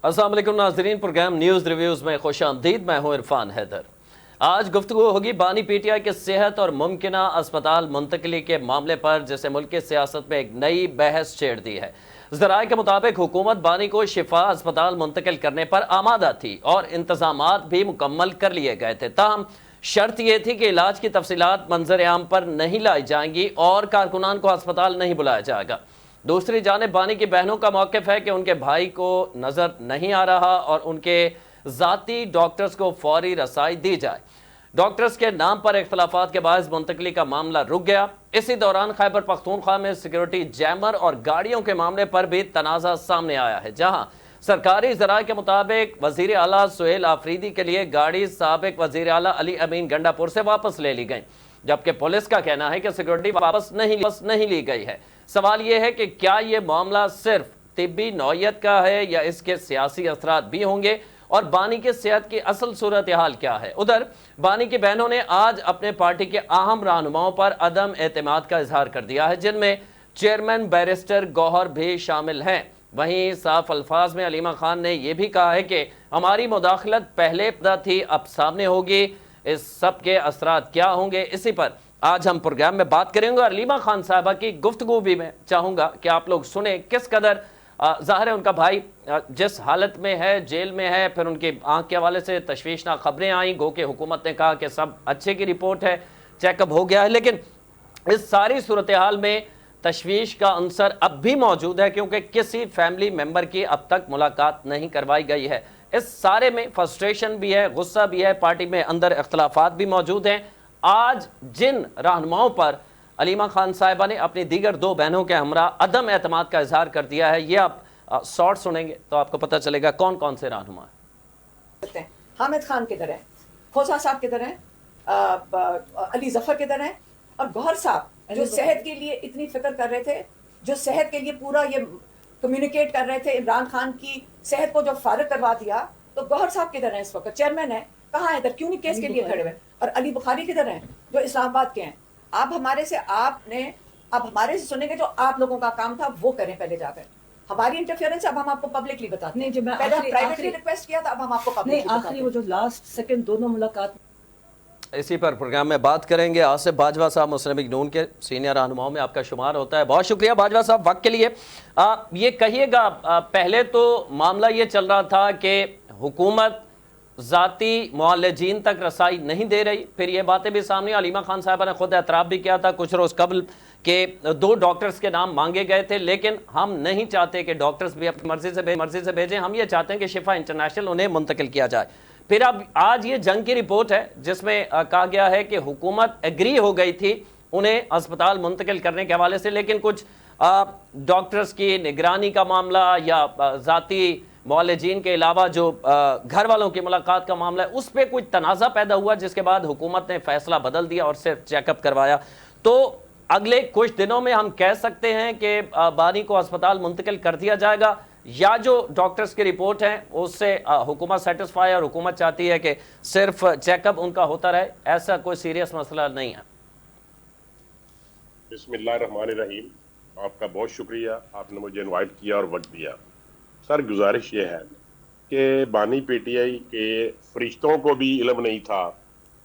अस्सलाम वालेकुम नाज़रीन, प्रोग्राम न्यूज़ रिव्यूज़ में खुशामदीद। मैं हूँ इरफान हैदर। आज गुफ्तगू होगी बानी पीटीआई के सेहत और मुमकिना अस्पताल मुंतकली के मामले पर, जिसे मुल्क की सियासत में एक नई बहस छेड़ दी है। ज़राए के मुताबिक हुकूमत बानी को शिफा अस्पताल मुंतकिल करने पर आमादा थी और इंतजामात भी मुकम्मल कर लिए गए थे। ताहम शर्त यह थी कि इलाज की तफसीलात मंजर आम पर नहीं लाई जाएंगी और कारकुनान को अस्पताल नहीं बुलाया जाएगा। दूसरी जानिब बानी की बहनों का मौक़िफ़ है कि उनके भाई को नज़र नहीं आ रहा और उनके ज़ाती डॉक्टर्स को फौरी रसाई दी जाए। डॉक्टर्स के नाम पर इख्तलाफात के बायस मुंतकली का मामला रुक गया। इसी दौरान खैबर पख्तूनख्वा में सिक्योरिटी जैमर और गाड़ियों के मामले पर भी तनाज़ा सामने आया है, जहां सरकारी ज़राए के मुताबिक वज़ीर आला सुहेल आफरीदी के लिए गाड़ी साबिक वज़ीर आला अली अमीन गंडापुर से वापस ले ली गई, जबकि पुलिस का कहना है कि सिक्योरिटी वापस नहीं ली गई है। सवाल यह है कि क्या यह मामला सिर्फ तिब्बी नौयत का है या इसके सियासी असरात भी होंगे और बानी के सेहत की असल सूरत हाल क्या है। उधर बानी की बहनों ने आज अपने पार्टी के अहम रहनुमाओं पर अदम एतमाद का इजहार कर दिया है, जिनमें चेयरमैन बैरिस्टर गौहर भी शामिल हैं। वहीं साफ अल्फाज में अलीमा खान ने यह भी कहा है कि हमारी मुदाखलत पहले पता थी, अब सामने होगी। इस सब के असरात क्या होंगे, इसी पर आज हम प्रोग्राम में बात करेंगे। और अलीमा खान साहबा की गुफ्तगू भी मैं चाहूँगा कि आप लोग सुने। किस कदर ज़ाहिर है उनका भाई जिस हालत में है, जेल में है, फिर उनकी आंख के हवाले से तशवीशनाक खबरें आई, गो के हुकूमत ने कहा कि सब अच्छे की रिपोर्ट है, चेकअप हो गया है, लेकिन इस सारी सूरत हाल में तशवीश का अंसर अब भी मौजूद है, क्योंकि किसी फैमिली मेम्बर की अब तक मुलाकात नहीं करवाई गई है। इस सारे में फ्रस्ट्रेशन भी है, गुस्सा भी है, पार्टी में अंदर इख्तलाफात भी मौजूद हैं। आज जिन रहनुमाओं पर अलीमा खान साहिबा ने अपनी दीगर दो बहनों के हमरा अदम एतमाद का इजहार कर दिया है, ये आप शॉर्ट सुनेंगे तो आपको पता चलेगा कौन कौन से रहनुमा हैं। हामिद खान किधर है, खोसा साहब किधर है, अली जफर किधर है, और गौहर साहब जो सेहत के लिए इतनी फिक्र कर रहे थे, जो सेहत के लिए पूरा ये कम्युनिकेट कर रहे थे, इमरान खान की सेहत को जो फारिग करवा दिया, तो गौहर साहब किधर है? इस वक्त चेयरमैन है, कहाँ है? इधर क्यों नहीं केस के लिए खड़े हुए? और अली बुखारी किधर है जो इस्लामाबाद के हैं? आप हमारे से सुनेंगे, जो आप लोगों का काम था वो करें पहले जाकर। हमारी इंटरफेरेंस अब हम आपको पब्लिकली बताते हैं। पहले प्राइवेटली रिक्वेस्ट किया था, अब हम आपको पब्लिकली आखिरी वो जो लास्ट सेकंड दोनों मुलाकात। इसी पर प्रोग्राम में बात करेंगे। आसिफ बाजवा साहब मुस्लिम लीग नून के सीनियर रहनुमाओं में आपका शुमार होता है। बहुत शुक्रिया बाजवा साहब वक्त के लिए। ये कहिएगा, पहले तो मामला ये चल रहा था कि हुकूमत ज़ाती मुआलजीन तक रसाई नहीं दे रही, फिर ये बातें भी सामने। अलीमा खान साहबा ने खुद एतराफ़ भी किया था कुछ रोज़ कबल के 2 डॉक्टर्स के नाम मांगे गए थे, लेकिन हम नहीं चाहते कि डॉक्टर्स भी अपनी मर्जी से भेजें, हम ये चाहते हैं कि शिफा इंटरनेशनल उन्हें मुंतकिल किया जाए। फिर अब आज ये जंग की रिपोर्ट है जिसमें कहा गया है कि हुकूमत एग्री हो गई थी उन्हें अस्पताल मुंतकिल करने के हवाले से, लेकिन कुछ डॉक्टर्स की निगरानी का मामला या ज़ाती मुआलजीन के अलावा जो घर वालों की मुलाकात का मामला है, उस पर कुछ तनाज़ा पैदा हुआ, जिसके बाद हुकूमत ने फैसला बदल दिया और सिर्फ चेकअप करवाया। तो अगले कुछ दिनों में हम कह सकते हैं कि बानी को अस्पताल मुंतकिल कर दिया जाएगा, या जो डॉक्टर्स की रिपोर्ट है उससे हुकूमत सेटिस्फाई और हुकूमत चाहती है कि सिर्फ चेकअप उनका होता रहे, ऐसा कोई सीरियस मसला नहीं है। बिस्मिल्लाहिर्रहमानिर्रहीम। आपका बहुत शुक्रिया, आपने मुझे इनवाइट किया और वक्त दिया। सर, गुजारिश ये है कि बानी पीटीआई के फरिश्तों को भी इल्म नहीं था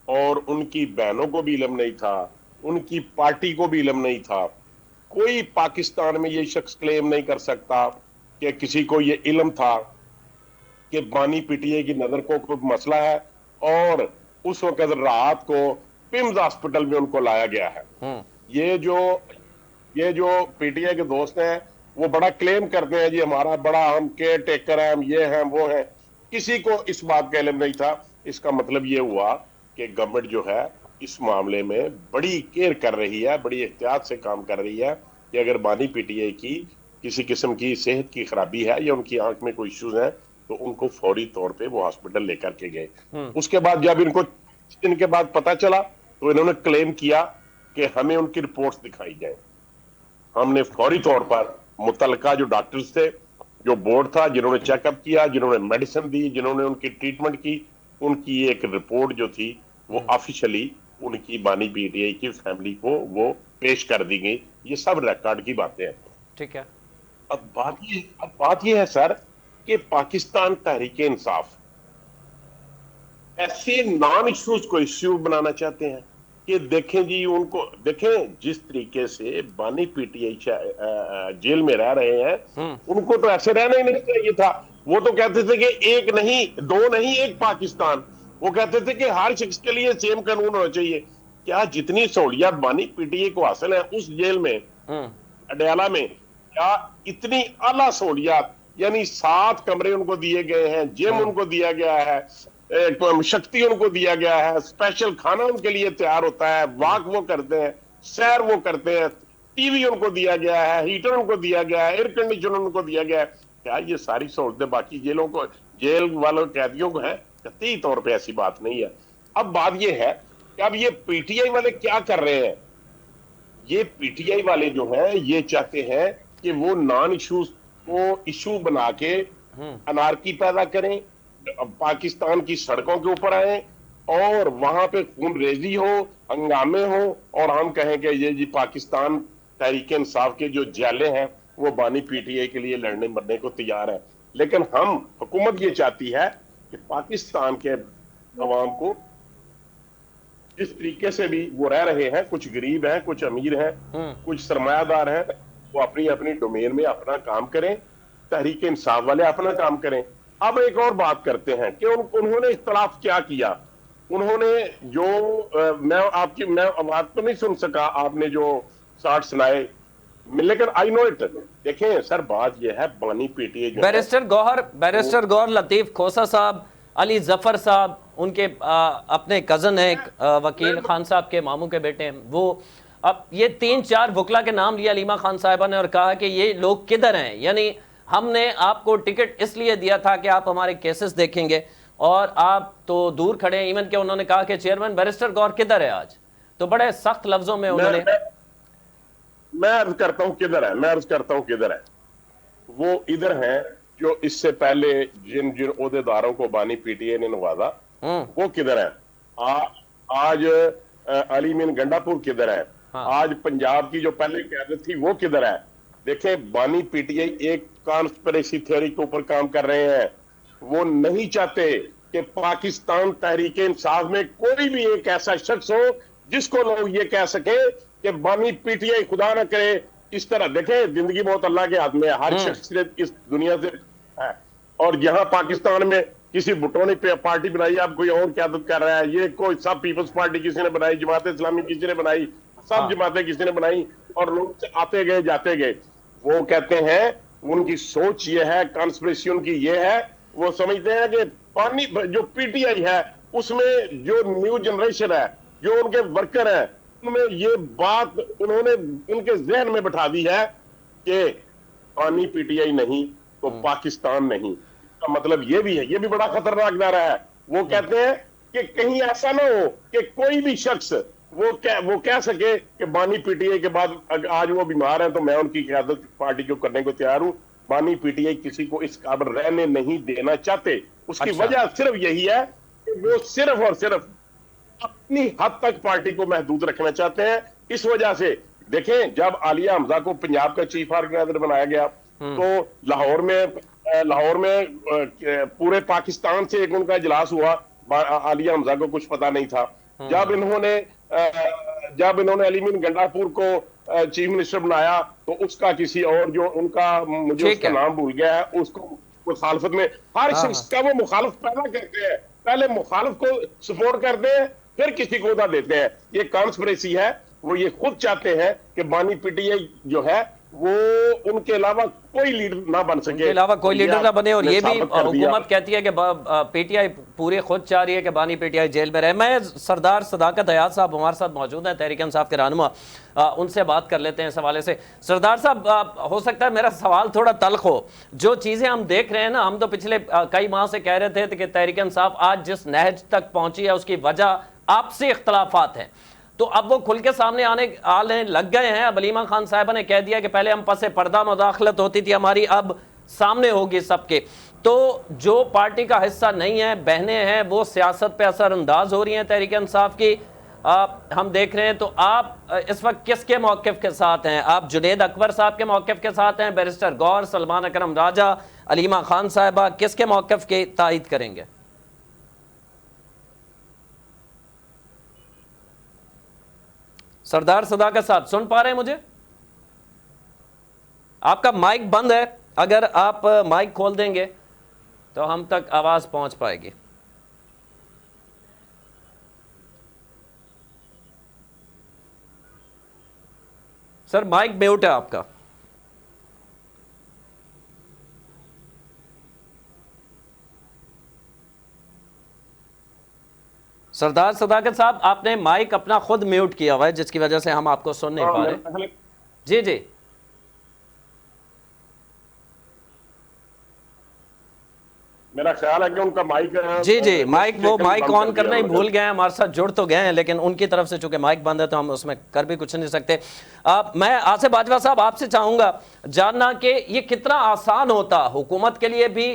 और उनकी बहनों को भी इल्म नहीं था, उनकी पार्टी को भी इल्म नहीं था। कोई पाकिस्तान में ये शख्स क्लेम नहीं कर सकता कि किसी को ये इल्म था कि बानी पीटीआई की नजर को कोई मसला है और उस वक्त रात को पिम्स हॉस्पिटल में उनको लाया गया है। ये जो पीटीआई के दोस्त हैं वो बड़ा क्लेम करते हैं, जी हमारा बड़ा, हम केयर टेकर हैं, हम ये हैं वो हैं। किसी को इस बात का इल्म नहीं था। इसका मतलब ये हुआ कि गवर्नमेंट जो है इस मामले में बड़ी केयर कर रही है, बड़ी एहतियात से काम कर रही है कि अगर बानी पीटीआई की किसी किस्म की सेहत की खराबी है या उनकी आंख में कोई इश्यूज हैं तो उनको फौरी तौर पे वो हॉस्पिटल लेकर के गए। उसके बाद जब इनको इनके बाद पता चला तो इन्होंने क्लेम किया कि हमें उनकी रिपोर्ट्स दिखाई जाए। हमने फौरी तौर पर मुतलका जो डॉक्टर्स थे, जो बोर्ड था, जिन्होंने चेकअप किया, जिन्होंने मेडिसिन दी, जिन्होंने उनकी ट्रीटमेंट की, उनकी एक रिपोर्ट जो थी वो ऑफिशियली उनकी बानी पीटीआई की फैमिली को वो पेश कर दी गई। ये सब रिकॉर्ड की बातें हैं। ठीक है। अब बात ये है सर कि पाकिस्तान तहरीक इंसाफ ऐसे नॉन इश्यूज को इश्यू बनाना चाहते हैं कि देखें जी, उनको देखें जिस तरीके से बानी पीटीआई जेल में रह रहे हैं, उनको तो ऐसे रहना ही नहीं चाहिए था। वो तो कहते थे कि एक नहीं, दो नहीं, एक पाकिस्तान। वो कहते थे कि हर शख्स के लिए सेम कानून होना चाहिए। क्या जितनी सहूलियत बानी पीटीआई को हासिल है उस जेल में, अडयाला में, क्या इतनी आला सहूलियत, यानी 7 कमरे उनको दिए गए हैं, जिम उनको दिया गया है, शक्ति उनको दिया गया है, स्पेशल खाना उनके लिए तैयार होता है, वॉक वो करते हैं, सैर वो करते हैं, टीवी उनको दिया गया है, हीटर उनको दिया गया है, एयर कंडीशनर उनको दिया गया है। क्या ये सारी सहूलतें बाकी जेलों को, जेल वालों कैदियों को है? कतई तौर पे ऐसी बात नहीं है। अब बात ये है कि अब ये पीटीआई वाले क्या कर रहे हैं? ये पीटीआई वाले जो हैं ये चाहते हैं कि वो नॉन इश्यूज को इशू बना के अनारकी पैदा करें, पाकिस्तान की सड़कों के ऊपर आए और वहां पे खून रेजी हो, हंगामे हो, और हम कहें कि ये जी पाकिस्तान तहरीक इंसाफ के जो जाले हैं वो बानी पीटीआई के लिए लड़ने मरने को तैयार है। लेकिन हम, हुकूमत ये चाहती है कि पाकिस्तान के अवाम को जिस तरीके से भी वो रह रहे हैं, कुछ गरीब हैं, कुछ अमीर हैं, कुछ सरमायादार हैं, वो अपनी अपनी डोमेन में अपना काम करें, तहरीक इंसाफ वाले अपना काम करें। अब एक और बात करते हैं कि उन्होंने इख्तलाफ क्या किया। उन्होंने जो मैं आवाज तो नहीं सुन सका, आपने जो शार्ट सुनाए, लेकिन आई नो इट। देखें सर, बात यह है बानी पीटीआई बैरिस्टर गौहर लतीफ खोसा साहब, अली जफर साहब, उनके अपने कजन हैं, वकील खान साहब के मामू के बेटे हैं वो। अब ये 3-4 वकला के नाम लिया लीमा खान साहिबा ने और कहा कि ये लोग किधर हैं, यानी हमने आपको टिकट इसलिए दिया था कि आप हमारे केसेस देखेंगे और आप तो दूर खड़े हैं। इवन के उन्होंने कहा कि चेयरमैन बैरिस्टर गौहर किधर है आज, तो बड़े सख्त लफ्जों में उन्होंने। मैं अर्ज करता हूं किधर है। वो इधर हैं जो इससे पहले जिन जिन ओहदेदारों को बानी पीटीआई ने नवाजा, वो किधर है? आज अली मीन गंडापुर किधर है? आज पंजाब की जो पहले क़यादत थी वो किधर है? देखें, बानी पीटीआई एक कॉन्स्पिरेसी थ्योरी के ऊपर काम कर रहे हैं। वो नहीं चाहते कि पाकिस्तान तहरीक इंसाफ में कोई भी एक ऐसा शख्स हो जिसको लोग ये कह सके कि बानी पीटीआई खुदा न करे इस तरह। देखें, जिंदगी बहुत अल्लाह के हाथ में है, हर शख्स इस दुनिया से है। और यहाँ पाकिस्तान में किसी भुट्टो ने पार्टी बनाई, अब कोई और क़यादत कर रहा है, ये कोई सब पीपल्स पार्टी किसी ने बनाई, जमात इस्लामी किसी ने बनाई, सब जमातें किसी ने बनाई, और लोग आते गए जाते गए। वो कहते हैं, उनकी सोच ये है, कॉन्स्पिरेसी उनकी ये है, वो समझते हैं कि पानी जो पीटीआई है उसमें जो न्यू जनरेशन है, जो उनके वर्कर है, उनमें ये बात उन्होंने उनके जहन में बैठा दी है कि पानी पीटीआई नहीं तो पाकिस्तान नहीं। इसका मतलब ये भी है, ये भी बड़ा खतरनाक नारा है। वो कहते हैं कि कहीं ऐसा ना हो कि कोई भी शख्स वो कह सके कि बानी पीटीआई के बाद आज वो बीमार हैं तो मैं उनकी क़यादत पार्टी को करने को तैयार हूं। बानी पीटीआई किसी को इस काबिल रहने नहीं देना चाहते। उसकी वजह सिर्फ यही है कि वो सिर्फ और सिर्फ अपनी हद तक पार्टी को महदूद रखना चाहते हैं। इस वजह से देखें, जब आलिया हमजा को पंजाब का चीफ ऑर्गेनाइजर बनाया गया तो लाहौर में पूरे पाकिस्तान से एक उनका इजलास हुआ। आलिया हमजा को कुछ पता नहीं था। जब इन्होंने अली मीन गंडापुर को चीफ मिनिस्टर बनाया तो उसका किसी और, जो उनका, मुझे उसका नाम भूल गया है, उसको मुखालफत में, हर शख्स का वो मुखालफ पैदा करते हैं। पहले मुखालफ को सपोर्ट करते हैं, फिर किसी को उदा देते हैं। ये कॉन्स्पिरेसी है। वो ये खुद चाहते हैं कि बानी पीटीआई जो है वो उनके अलावा कोई लीडर ना बन सके, उनके अलावा कोई लीडर ना बने। और ये भी हुकूमत कहती है कि पीटीआई पूरे खुद चाह रही है कि बानी पीटीआई जेल में रहे। मैं सरदार सदाकत हयात साहब हमारे साथ मौजूद हैं, तहरीक इंसाफ के रहनुमा, उनसे बात कर लेते हैं इस हवाले से। सरदार साहब, हो सकता है मेरा सवाल थोड़ा तल्ख हो। जो चीज़ें हम देख रहे हैं ना, हम तो पिछले कई माह से कह रहे थे कि तहरीक इंसाफ आज जिस नहज तक पहुंची है उसकी वजह आपसी इख्तलाफात हैं, तो अब वो खुल के सामने आने लग गए हैं। अब अलीमा खान साहिबा ने कह दिया कि पहले हम पसे पर्दा मुदाखलत होती थी हमारी, अब सामने होगी सबके। तो जो पार्टी का हिस्सा नहीं है, बहनें हैं, वो सियासत पे असरअंदाज हो रही हैं तहरीक इंसाफ की। हम देख रहे हैं, तो आप इस वक्त किसके मौक़िफ़ के साथ हैं? आप जुनेद अकबर साहब के मौक़िफ़ के साथ हैं, बैरिस्टर गौर, सलमान अकरम राजा, अलीमा खान साहिबा, किसके मौक़िफ़ की तायीद करेंगे? सरदार सदाकत साहब सुन पा रहे हैं मुझे? आपका माइक बंद है, अगर आप माइक खोल देंगे तो हम तक आवाज पहुंच पाएगी। सर माइक म्यूट है आपका। सरदार सदाकत साहब, आपने माइक अपना खुद म्यूट किया हुआ है, जिसकी वजह से हम आपको सुन नहीं पा रहे। जी जी मेरा ख्याल है कि उनका माइक जी जी माइक, वो माइक ऑन करना ही भूल गए हैं, हमारे साथ जुड़ तो गए हैं, लेकिन उनकी तरफ से चूंकि माइक बंद है तो हम उसमें कर भी कुछ नहीं सकते। मैं आसिफ बाजवा साहब आपसे चाहूंगा जानना कि ये कितना आसान होता हुकूमत के लिए भी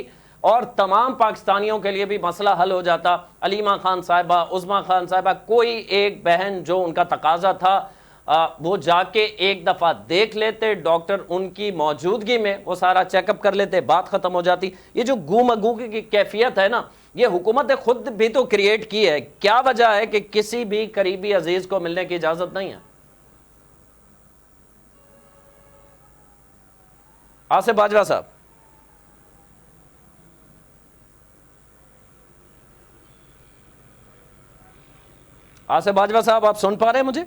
और तमाम पाकिस्तानियों के लिए भी मसला हल हो जाता। अलीमा खान साहिबा, उज़मा खान साहिबा, कोई एक बहन जो उनका तकाजा था वो जाके एक दफ़ा देख लेते, डॉक्टर उनकी मौजूदगी में वो सारा चेकअप कर लेते, बात ख़त्म हो जाती। ये जो गुमगू की कैफियत है ना, ये हुकूमत ने खुद भी तो क्रिएट की है। क्या वजह है कि किसी भी करीबी अजीज को मिलने की इजाज़त नहीं है? आसिफ बाजवा साहब। आसिफ बाजवा साहब, आप सुन पा रहे हैं मुझे?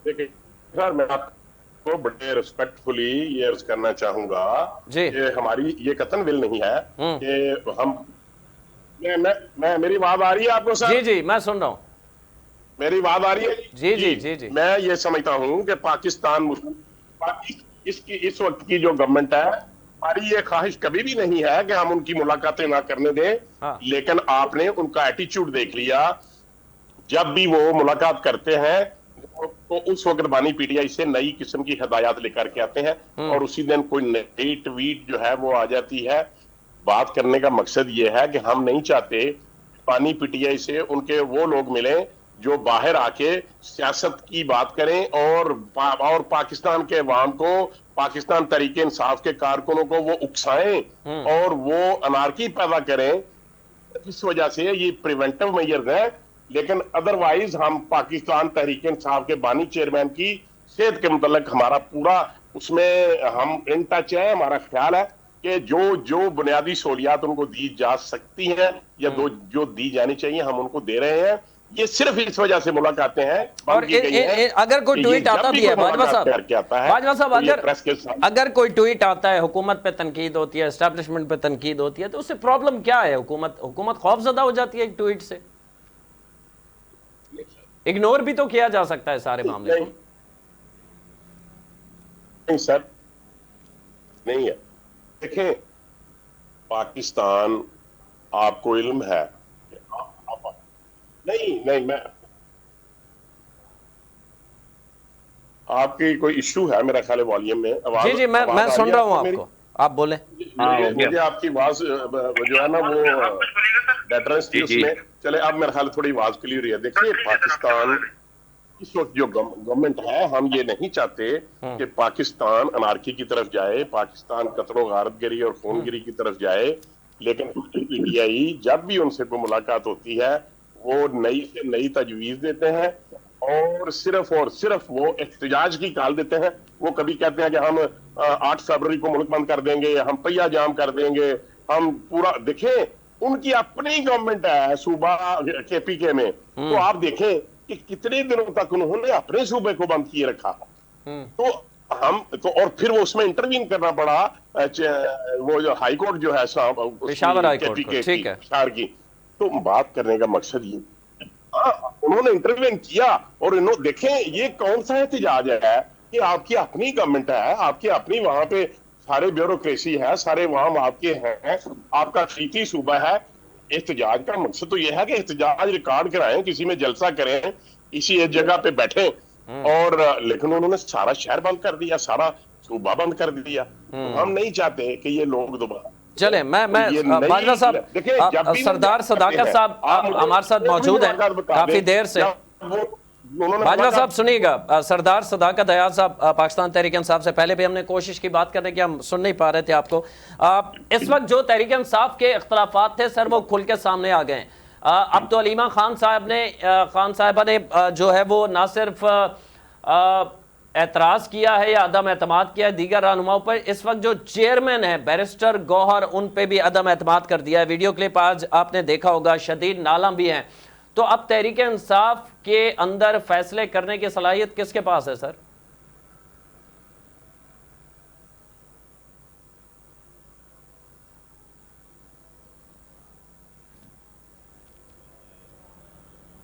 देखिए सर, मैं आपको बड़े रिस्पेक्टफुली ये अर्ज करना चाहूंगा कि हमारी ये कतन विल नहीं है कि हम मैं मेरी बात आ रही है आपको सर? जी जी मैं सुन रहा हूं। मेरी बात आ रही है? जी जी जी जी। मैं ये समझता हूं कि पाकिस्तान इसकी इस वक्त की जो गवर्नमेंट है, हमारी ये ख्वाहिश कभी भी नहीं है कि हम उनकी मुलाकातें ना करने दें। हाँ। लेकिन आपने उनका एटीट्यूड देख लिया, जब भी वो मुलाकात करते हैं तो उस वक्त बानी पीटीआई से नई किस्म की हिदायत लेकर के आते हैं और उसी दिन कोई नई ट्वीट जो है वो आ जाती है। बात करने का मकसद ये है कि हम नहीं चाहते बानी पीटीआई से उनके वो लोग मिलें जो बाहर आके सियासत की बात करें और पाकिस्तान के अवाम को, पाकिस्तान तरीके इंसाफ के कारकुनों को वो उकसाएं और वो अनारकी पैदा करें। इस वजह से ये प्रिवेंटिव मेजर्स हैं। लेकिन अदरवाइज हम पाकिस्तान तहरीक इंसाफ के बानी चेयरमैन की सेहत के मुतल्लिक हमारा पूरा उसमें हम इन टच है। हमारा ख्याल है कि जो बुनियादी सहूलियात उनको दी जा सकती हैं या जो दी जानी चाहिए हम उनको दे रहे हैं। ये सिर्फ इस वजह से मुलाकातें हैं। और अगर कोई ट्वीट आता भी है बाजवा साहब, अगर कोई ट्वीट आता है, हुकूमत पे तनकीद होती है, एस्टैब्लिशमेंट पे तनकीद होती है, तो उससे प्रॉब्लम क्या है? हुकूमत खौफजदा हो जाती है एक ट्वीट से? इग्नोर भी तो किया जा सकता है सारे मामले को। नहीं सर, नहीं है। देखें, पाकिस्तान, आपको इल्म है, नहीं मैं आपकी कोई इशू है मेरा ख्याल है वॉल्यूम में। जी जी मैं सुन रहा हूं आपको, आप बोले। मुझे आपकी आवाज जो है ना वो डेटरेंस थी उसमें। चले अब मेरा ख्याल थोड़ी आवाज क्लियर है। देखिए, पाकिस्तान इस वक्त जो गवर्नमेंट है, हम ये नहीं चाहते कि पाकिस्तान अनारकी की तरफ जाए, पाकिस्तान कत्ल गारतगिरी और खूनगिरी की तरफ जाए। लेकिन पीटीआई जब भी उनसे कोई मुलाकात होती है वो नई से नई तजवीज देते हैं और सिर्फ वो एहतजाज की कॉल देते हैं। वो कभी कहते हैं कि हम 8 फरवरी को मुल्क बंद कर देंगे, हम पहिया जाम कर देंगे, हम पूरा। देखें, उनकी अपनी गवर्नमेंट है सूबा केपीके में, तो आप देखें कि कितने दिनों तक उन्होंने अपने सूबे को बंद किए रखा। तो हम तो और फिर वो उसमें इंटरवीन करना पड़ा, वो जो हाई कोर्ट जो है पेशावर हाई कोर्ट, ठीक है की। तो बात करने का मकसद ये, उन्होंने इंटरवीन किया और इन्होंने देखें ये कौन सा एहतजाज है कि आपकी अपनी गवर्नमेंट है, आपकी अपनी वहां पे सारे ब्यूरोक्रेसी है, सारे वहां आपके हैं, आपका खीती सूबा है। एहतजाज का मकसद तो यह है कि एहतजाज रिकॉर्ड कराएं, किसी में जलसा करें, इसी एक जगह पे बैठे। और लेकिन उन्होंने सारा शहर बंद कर दिया, सारा सूबा बंद कर दिया। तो हम नहीं चाहते कि ये लोग दोबारा चले मैं ये नई- बाजवा साहब, देखिए, जब भी सरदार वो सदाकत हैं, साहब आप मुझे हमारे साथ कोई भी मौजूद हैं वाक़यात बता काफी दें, देर से। या उन्होंने बाजवा वाक़यात- साहब सुनिएगा, सरदार सदाकत अयाज साहब पाकिस्तान तहरीक इंसाफ से पहले भी हमने कोशिश की बात करने की, हम सुन नहीं पा रहे थे आपको। इस वक्त जो तहरीक इंसाफ के इख्तलाफात थे सर वो खुल के सामने आ गए। अब तो अलीमा खान साहिबा ने जो है वो ना सिर्फ एतराज़ किया है या अदम एतमाद किया है दीगर रहनुमाओं पर, इस वक्त जो चेयरमैन है बैरिस्टर गौहर उन पे भी अदम एतमाद कर दिया है। वीडियो क्लिप आज आपने देखा होगा, शदीद नाला भी हैं। तो अब तहरीक इंसाफ के अंदर फैसले करने की सलाहियत किसके पास है सर?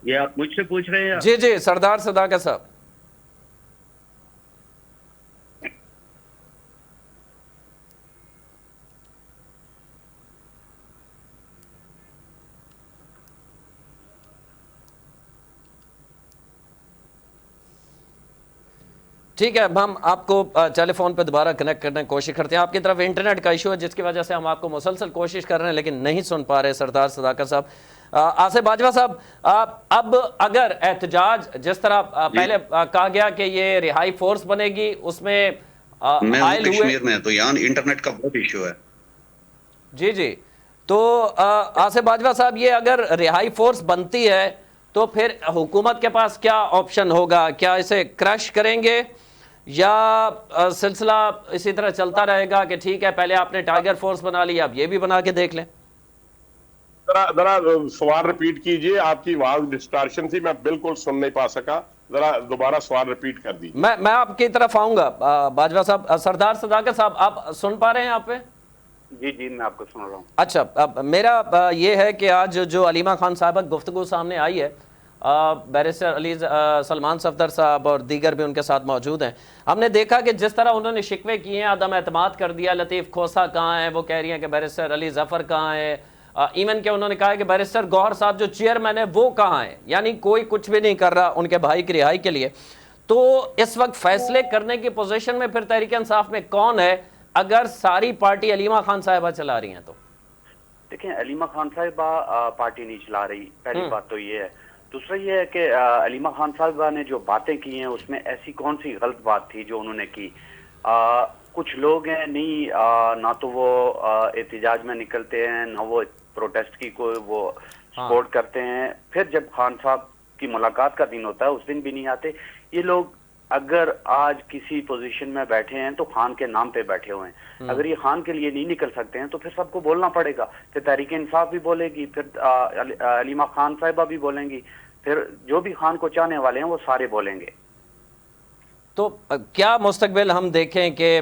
ये आप मुझसे पूछ रहे हैं? जी जी, सरदार सदाकत साहब। ठीक है, अब हम आपको टेलीफोन पे दोबारा कनेक्ट करने की कोशिश करते हैं। आपकी तरफ इंटरनेट का इशू है जिसकी वजह से हम आपको मुसलसल कोशिश कर रहे हैं लेकिन नहीं सुन पा रहे सरदार सदाकत साहब। आसिफ बाजवा साहब, अब अगर एहतजाज जिस तरह पहले कहा गया कि ये रिहाई फोर्स बनेगी, उसमें मैं हायल हुए। कश्मीर में, तो यहाँ इंटरनेट का बहुत इशू है। जी जी, तो आसिफ बाजवा साहब, ये अगर रिहाई फोर्स बनती है तो फिर हुकूमत के पास क्या ऑप्शन होगा? क्या इसे क्रश करेंगे या सिलसिला इसी तरह चलता रहेगा कि ठीक है पहले आपने टाइगर फोर्स बना ली, अब ये भी बना के देख लें? जरा सवाल रिपीट कीजिए, आपकी आवाज डिस्टॉर्शन थी, मैं बिल्कुल सुन नहीं पा सका। जरा दोबारा सवाल रिपीट कर दीजिए। मैं आपकी तरफ आऊंगा बाजवा साहब। सरदार सदाकत साहब, आप सुन पा रहे हैं? आप पे जी जी, मैं आपको सुन रहा हूँ। अच्छा, अब मेरा ये है कि आज जो अलीमा खान साहब गुफ्तगू सामने आई है, बैरिस्टर अली सलमान सफदर साहब और दीगर भी उनके साथ मौजूद हैं, हमने देखा कि जिस तरह उन्होंने शिकवे किए हैं, अदम एतमाद कर दिया। लतीफ़ खोसा कहाँ है? वो कह रही हैं कि बैरिस्टर अली जफ़र कहाँ है। इवन के उन्होंने कहा कि बैरिस्टर गौहर साहब जो चेयरमैन है वो कहाँ है, यानी कोई कुछ भी नहीं कर रहा उनके भाई की रिहाई के लिए। तो इस वक्त फैसले करने की पोजीशन में फिर तहरीक इंसाफ में कौन है अगर सारी पार्टी अलीमा खान साहिबा चला रही हैं? तो देखिए, अलीमा खान साहिबा पार्टी नहीं चला रही, पहली बात तो ये है। दूसरा ये है कि अलीमा खान साहिबा ने जो बातें की हैं उसमें ऐसी कौन सी गलत बात थी जो उन्होंने की? कुछ लोग हैं नहीं, ना तो वो एहतजाज में निकलते हैं, ना वो प्रोटेस्ट की कोई वो सपोर्ट करते हैं। फिर जब खान साहब की मुलाकात का दिन होता है उस दिन भी नहीं आते। ये लोग अगर आज किसी पोजीशन में बैठे हैं तो खान के नाम पे बैठे हुए हैं। अगर ये खान के लिए नहीं निकल सकते हैं तो फिर सबको बोलना पड़ेगा। फिर तहरीक इंसाफ भी बोलेगी, फिर अलीमा खान साहिबा भी बोलेंगी, फिर जो भी खान को चाहने वाले हैं वो सारे बोलेंगे। तो क्या मुस्तकबिल हम देखें कि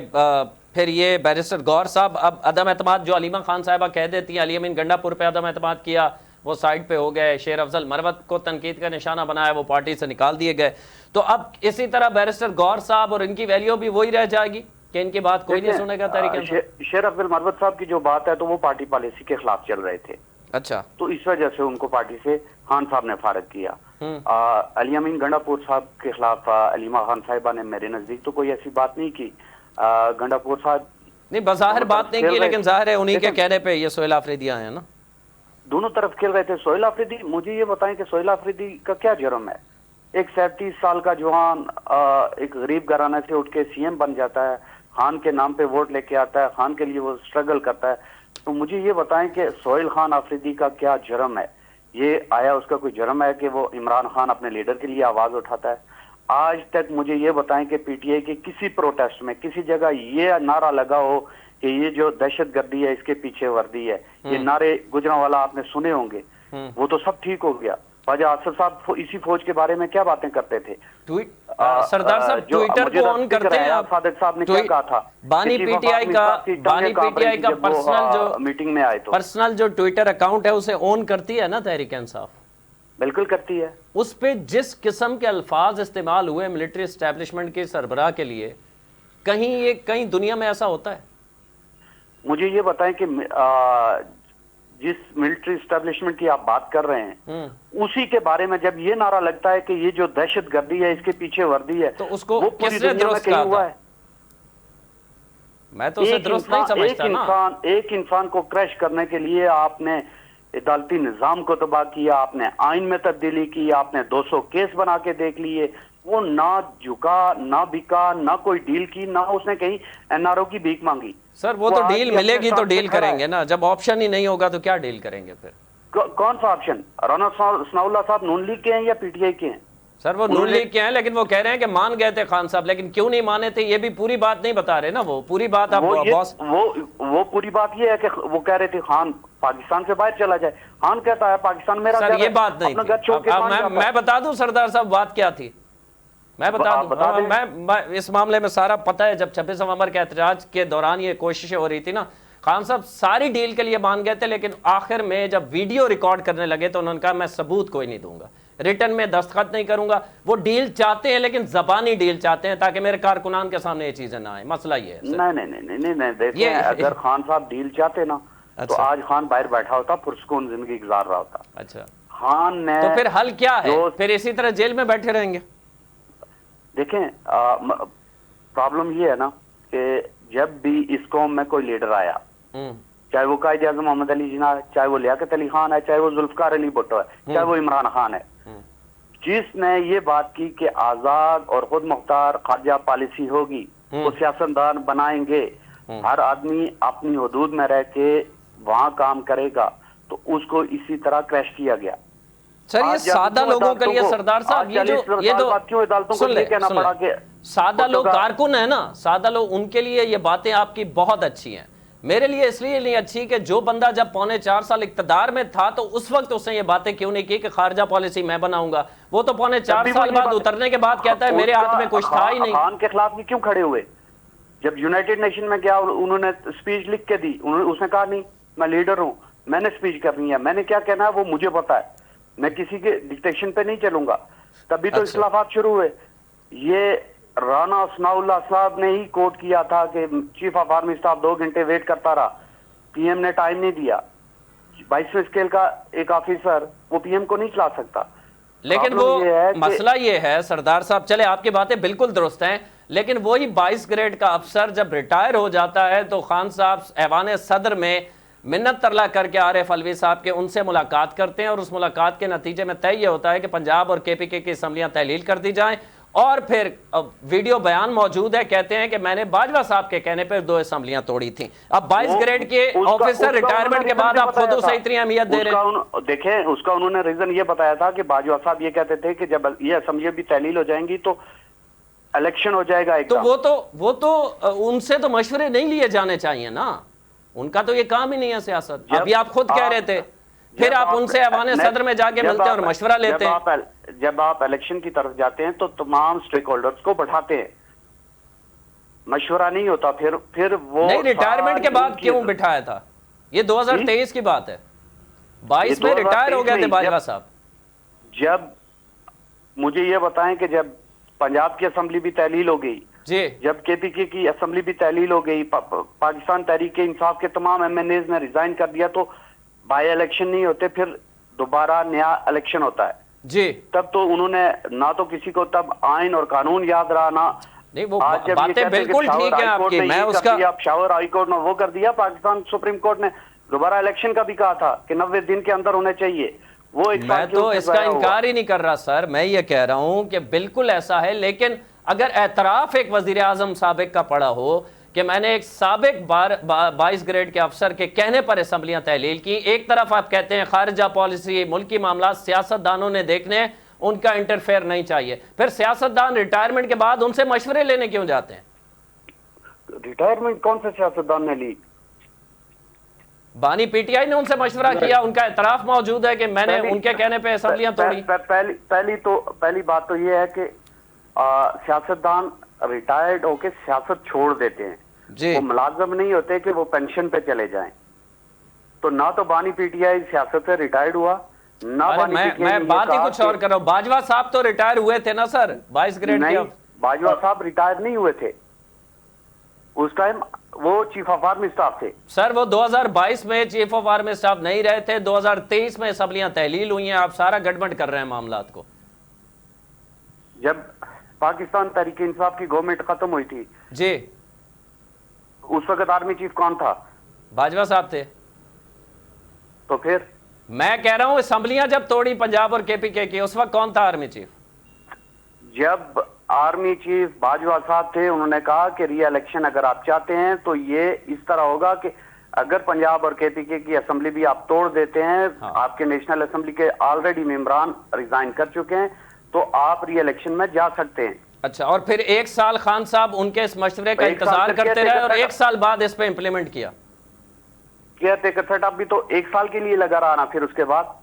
फिर ये बैरिस्टर गौहर साहब अब अदम एतमाद जो अलीमा खान साहिबा कह देती हैं, अली अमीन गंडापुर पे अदम एतमाद किया, वो साइड पे हो गए, शेर अफजल मरवत को तनकीद का निशाना बनाया, वो पार्टी से निकाल दिए गए। तो अब इसी तरह बैरिस्टर गौहर साहब और इनकी वैल्यू भी वही रह जाएगी कि इनकी बात कोई नहीं सुनेगा तरीके? शेर अफजल मरवत साहब की जो बात है तो वो पार्टी पॉलिसी के खिलाफ चल रहे थे। अच्छा, तो इस वजह से उनको पार्टी से खान साहब ने फारग किया। अली अमीन गंडापुर साहब के खिलाफ अलीमा खान साहिबा ने मेरे नजदीक तो कोई ऐसी बात नहीं की। गंडापुर साहब नहीं, बज़ाहिर बात नहीं की, लेकिन जाहिर है उन्हीं के कहने पे ये सोहेल आफरीदी आए हैं ना। दोनों तरफ खेल रहे थे। सोहेल आफरीदी, मुझे ये बताएं कि सोहेल आफरीदी का क्या जुर्म है? एक 37 साल का जवान एक गरीब घराना से उठ के सीएम बन जाता है, खान के नाम पे वोट लेके आता है, खान के लिए वो स्ट्रगल करता है। तो मुझे ये बताएं कि सोहेल खान आफरीदी का क्या जुर्म है? ये आया उसका कोई जुर्म है कि वो इमरान खान अपने लीडर के लिए आवाज उठाता है? आज तक मुझे ये बताएं कि पीटीआई के किसी प्रोटेस्ट में किसी जगह ये नारा लगा हो कि ये जो दहशतगर्दी है इसके पीछे वर्दी है। ये नारे गुजरांवाला आपने सुने होंगे, वो तो सब ठीक हो गया। ख्वाजा आसिफ साहब इसी फौज के बारे में क्या बातें करते थे? सरदार साहब ट्विटर को ऑन करते हैं आप? सादिक साहब ने क्या कहा था? बानी पीटीआई का पर्सनल जो मीटिंग में आए तो पर्सनल जो ट्विटर अकाउंट है उसे ऑन करती है ना तहरीक इंसाफ? बिल्कुल करती है। उस पे जिस किस्म के अल्फाज इस्तेमाल हुए मिलिट्री एस्टेब्लिशमेंट के सरबराह के लिए, कहीं दुनिया में ऐसा होता है? मुझे ये बताएं कि जिस मिलिट्री एस्टेब्लिशमेंट की आप बात कर रहे हैं उसी के बारे में जब ये नारा लगता है कि ये जो दहशतगर्दी है इसके पीछे वर्दी है, तो उसको वो पूरी किसने दुनिया में दुरुस्त कहीं कहा हुआ था? है? मैं तो उसे दुरुस्त नहीं समझता ना। एक इंसान को क्रैश करने के लिए आपने अदालती निजाम को तबाह किया, आपने आइन में तब्दीली की, आपने 200 केस बना के देख लिए, वो ना झुका ना बिका, ना कोई डील की, ना उसने कहीं एनआरओ की भीख मांगी। सर वो तो डील मिलेगी तो डील करेंगे ना, जब ऑप्शन ही नहीं होगा तो क्या डील करेंगे फिर? कौन सा ऑप्शन? राना सनाउल्लाह साहब नून लीग के हैं या पीटीआई के हैं? सर वो नून लीग के हैं, लेकिन वो कह रहे हैं कि मान गए थे खान साहब, लेकिन क्यों नहीं माने थे ये भी पूरी बात नहीं बता रहे ना। वो पूरी बात आप बॉस, वो पूरी बात ये है कि वो कह रहे थे खान पाकिस्तान से बाहर चला जाए। खान कहता है पाकिस्तान मेरा सर ये बात नहीं थी। मैं बता दूं सरदार साहब बात क्या थी, मैं बता दूं। मैं इस मामले में सारा पता है। जब 26 नवंबर के एहतजाज के दौरान ये कोशिशें हो रही थी ना, खान साहब सारी डील के लिए मान गए थे, लेकिन आखिर में जब वीडियो रिकॉर्ड करने लगे तो उन्होंने कहा मैं सबूत कोई नहीं दूंगा, रिटर्न में दस्तखत नहीं करूंगा। वो डील चाहते हैं लेकिन जबानी डील चाहते हैं ताकि मेरे कारकुनान के सामने ये चीजें ना आए। मसला ये है। नहीं देखिए, अगर खान साहब डील चाहते ना तो आज खान बाहर बैठा होता, पुरस्कून जिंदगी गुजार रहा होता। अच्छा, खान ने तो फिर हल क्या है? फिर इसी तरह जेल में बैठे रहेंगे? देखें, प्रॉब्लम ये है ना कि जब भी इस कौम में कोई लीडर आया, चाहे वो कायद आज़म मोहम्मद अली जिन्ना है, चाहे वो लियाकत अली खान है, चाहे वो जुल्फकार अली भुट्टो है, चाहे वो इमरान खान है, जिसने ये बात की कि आजाद और खुद मुख्तार खारजा पॉलिसी होगी, वो सियासतदान बनाएंगे, हर आदमी अपनी हदूद में रह के वहां काम करेगा, तो उसको इसी तरह क्रैश किया गया। सर ये सादा लोगों के लिए सरदार साहब ये तो सुन ले, सादा लोग कारकुन है ना, सादा लोग, उनके लिए ये बातें आपकी बहुत अच्छी हैं। मेरे लिए इसलिए नहीं अच्छी कि जो बंदा जब 4.25 साल इक्तदार में था तो उस वक्त उसने ये बातें क्यों नहीं की कि खारजा पॉलिसी मैं बनाऊंगा। वो तो 4.25 साल बाद उतरने के बाद कहता है मेरे हाथ में कुछ था ही नहीं। खान के खिलाफ भी क्यों खड़े हुए? जब यूनाइटेड नेशन में गया उन्होंने स्पीच लिख के दी, उसने कहा नहीं मैं लीडर हूं, मैंने स्पीच करनी है, मैंने क्या कहना है वो मुझे पता है, मैं किसी के डिक्टेशन पे नहीं चलूंगा। तभी तो इख्तिलाफात शुरू हुए। ये राना सनाउल्लाह साहब ने ही कोट किया था कि चीफ ऑफ आर्मी स्टाफ 2 घंटे वेट करता रहा, पीएम ने टाइम नहीं दिया। 22वें स्केल का एक ऑफिसर वो पीएम को नहीं चला सकता। लेकिन वो मसला ये है सरदार साहब, चले आपकी बातें बिल्कुल दुरुस्त हैं, लेकिन वही 22 ग्रेड का अफसर जब रिटायर हो जाता है तो खान साहब ऐवान सदर में मिन्नत तरला करके आरिफ अलवी साहब के उनसे मुलाकात करते हैं, और उस मुलाकात के नतीजे में तय ये होता है कि पंजाब और केपीके की असम्बलियां तहलील कर दी जाएं। और फिर वीडियो बयान मौजूद है, कहते हैं कि मैंने बाजवा साहब के कहने पर 2 असम्बलियां तोड़ी थी। अब 22 ग्रेड के ऑफिसर रिटायरमेंट के बाद आप खुद उसे इतनी अहमियत दे रहे हैं। देखें, उसका उन्होंने रीजन ये बताया था कि बाजवा साहब ये कहते थे कि जब ये असम्बलियां भी तहलील हो जाएंगी तो इलेक्शन हो जाएगा। तो वो तो उनसे तो मशवरे नहीं लिए जाने चाहिए ना, उनका तो ये काम ही नहीं है सियासत। अभी आप खुद कह रहे थे, फिर आप उनसे ऐवान सदर में जाके मिलते हैं और मशवरा लेते हैं। जब आप इलेक्शन की तरफ जाते हैं तो तमाम स्टेक होल्डर्स को बैठाते हैं, मशवरा नहीं होता। फिर वो नहीं, रिटायरमेंट के बाद क्यों बिठाया था? ये 2023 की बात है, 22 में रिटायर हो गए थे बाजवा साहब। जब मुझे ये बताएं कि जब पंजाब की असेंबली भी तहलील हो गई जी, जब केपीके की असेंबली भी तहलील हो गई, पाकिस्तान तहरीक इंसाफ के तमाम एमएनएज ने रिजाइन कर दिया, तो बाई इलेक्शन नहीं होते, फिर दोबारा नया इलेक्शन होता है जी। तब तो उन्होंने ना तो किसी को तब आइन और कानून याद रहा ना। नहीं, वो बातें बिल्कुल ठीक है आपकी, मैं उसका शावर हाई कोर्ट ने वो कर दिया, पाकिस्तान सुप्रीम कोर्ट ने दोबारा इलेक्शन का भी कहा था कि 90 दिन के अंदर होने चाहिए। वो मैं तो इसका इनकार ही नहीं कर रहा सर, मैं ये कह रहा हूं कि बिल्कुल ऐसा है, लेकिन अगर एतराफ एक वजीर आजम साबिक का पड़ा हो कि मैंने एक साबिक 22 ग्रेड के अफसर के कहने पर असम्बलियां तहलील की, एक तरफ आप कहते हैं खारजा पॉलिसी मुल्की मामला सियासतदानों ने देखने, उनका इंटरफेयर नहीं चाहिए, फिर सियासतदान रिटायरमेंट के बाद उनसे मशवरे लेने क्यों जाते हैं? रिटायरमेंट कौन से सियासतदान ने ली? बानी पीटीआई ने उनसे मशवरा किया, उनका एतराफ मौजूद है कि मैंने उनके कहने पे असम्बलियां तोड़ी। पहली बात तो यह है कि सियासतदान रिटायर्ड होके सियासत छोड़ देते हैं जी। वो मुलाजम नहीं होते कि वो पेंशन पे चले जाएं। तो ना तो बानी पीटीआई सियासत से रिटायर्ड हुआ, ना बानी मैं बात ही कुछ और कर रहा हूँ। बाजवा साहब तो रिटायर हुए थे ना सर 22 ग्रेड के? बाजवा साहब रिटायर नहीं हुए थे, उस टाइम वो चीफ ऑफ आर्मी स्टाफ थे। सर वो 2022 में चीफ ऑफ आर्मी स्टाफ नहीं रहे थे, 2023 में असम्बलियां तहलील हुई हैं। आप सारा गड़बड़ कर रहे हैं मामलात को। जब पाकिस्तान तहरीक इंसाफ की गवर्नमेंट खत्म हुई थी जी, उस वक्त आर्मी चीफ कौन था? बाजवा साहब थे। तो फिर मैं कह रहा हूं असम्बलियां जब तोड़ी पंजाब और केपीके की, उस वक्त कौन था आर्मी चीफ? जब आर्मी चीफ बाजवा साहब थे, उन्होंने कहा कि री इलेक्शन अगर आप चाहते हैं तो ये इस तरह होगा कि अगर पंजाब और केपीके की असेंबली भी आप तोड़ देते हैं, हाँ। आपके नेशनल असेंबली के ऑलरेडी मेंबरान रिजाइन कर चुके हैं, तो आप री इलेक्शन में जा सकते हैं। अच्छा, और फिर 1 साल खान साहब उनके इस मशवरे का एक साल इंतजार तक करते कहते रहे और कहते 1 साल बाद इस पे इंप्लीमेंट किया। केयर सेटअप भी तो 1 साल के लिए लगा रहा ना, फिर उसके बाद।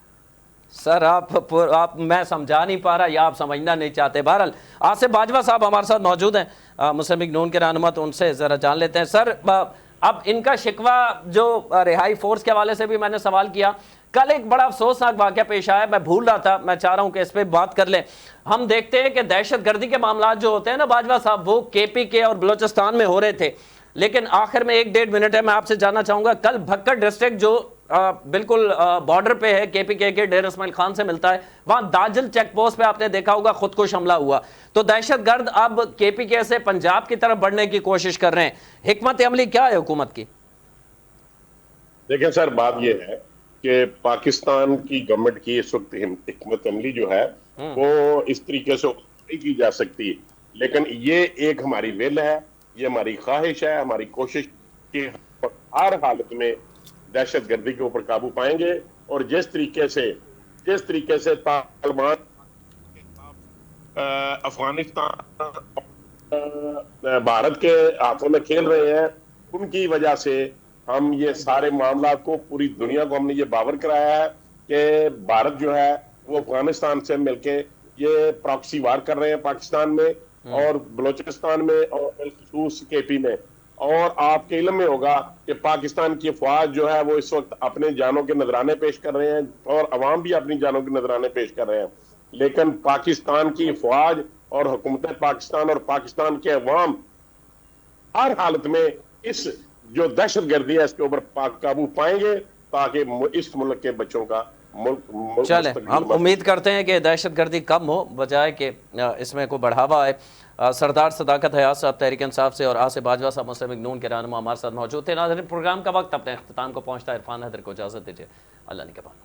सर आप मैं समझा नहीं पा रहा या आप समझना नहीं चाहते। बहरहाल आसिफ बाजवा साहब हमारे साथ मौजूद हैं, मुस्लिम लीग नून के रहनुमा, तो उनसे ज़रा जान लेते हैं। सर अब इनका शिकवा जो रिहाई फोर्स के हवाले से भी मैंने सवाल किया, कल एक बड़ा अफसोसनाक वाक़या पेश आया, मैं भूल रहा था, मैं चाह रहा हूं कि इस पर बात कर लें। हम देखते हैं कि दहशत गर्दी के मामला जो होते हैं ना बाजवा साहब, वो केपीके और बलोचिस्तान में हो रहे थे, लेकिन आखिर में 1-1.5 मिनट है, मैं आपसे जानना चाहूंगा, कल भक्कर डिस्ट्रिक्ट जो बिल्कुल बॉर्डर पे है, केपीके के डेर इस्माइल खान से मिलता है, वहां दाजिल चेक पोस्ट पे आपने देखा होगा खुदकुश हमला हुआ। तो दहशतगर्द अब केपीके से पंजाब की तरफ बढ़ने की कोशिश कर रहे हैं, हिकमत अमली क्या है हुकूमत की? देखिए सर, बात यह है कि पाकिस्तान की गवर्नमेंट की इस वक्त हिकमत अमली जो है वो इस तरीके से नहीं की जा सकती, लेकिन ये एक हमारी विल है, ये हमारी ख्वाहिश है, हमारी कोशिश कि हर हालत में दहशत गर्दी के ऊपर काबू पाएंगे। और जिस तरीके से तालिबान अफगानिस्तान भारत के हाथों में खेल रहे हैं, उनकी वजह से हम ये सारे मामला को पूरी दुनिया को हमने ये बावर कराया है कि भारत जो है वो अफगानिस्तान से मिलके ये प्रॉक्सी वार कर रहे हैं पाकिस्तान में और बलोचिस्तान में और बिलखुसूस केपी में। और आपके इल्म में होगा कि पाकिस्तान की फौज जो है वो इस वक्त अपने जानों के नजराने पेश कर रहे हैं और अवाम भी अपनी जानों के नजराने पेश कर रहे हैं, लेकिन पाकिस्तान की फौज और हुकूमत पाकिस्तान और पाकिस्तान के अवाम हर हालत में इस जो दहशत गर्दी है इसके ऊपर काबू पाएंगे ताकि इस मुल्क के बच्चों का चले, हम उम्मीद करते हैं कि दहशत गर्दी कम हो बजाय कि इसमें कोई बढ़ावा आए। सरदार सदाकत हयात साहब तहरीक इंसाफ से और आसिफ बाजवा साहब मुस्लिम लीग नून के रहनुमा हमारे साथ मौजूद थे। नाज़रीन, प्रोग्राम का वक्त अपने अख्ताम को पहुंचता है, इरफान हैदर को इजाज़त दीजिए, अल्लाह निगहबान।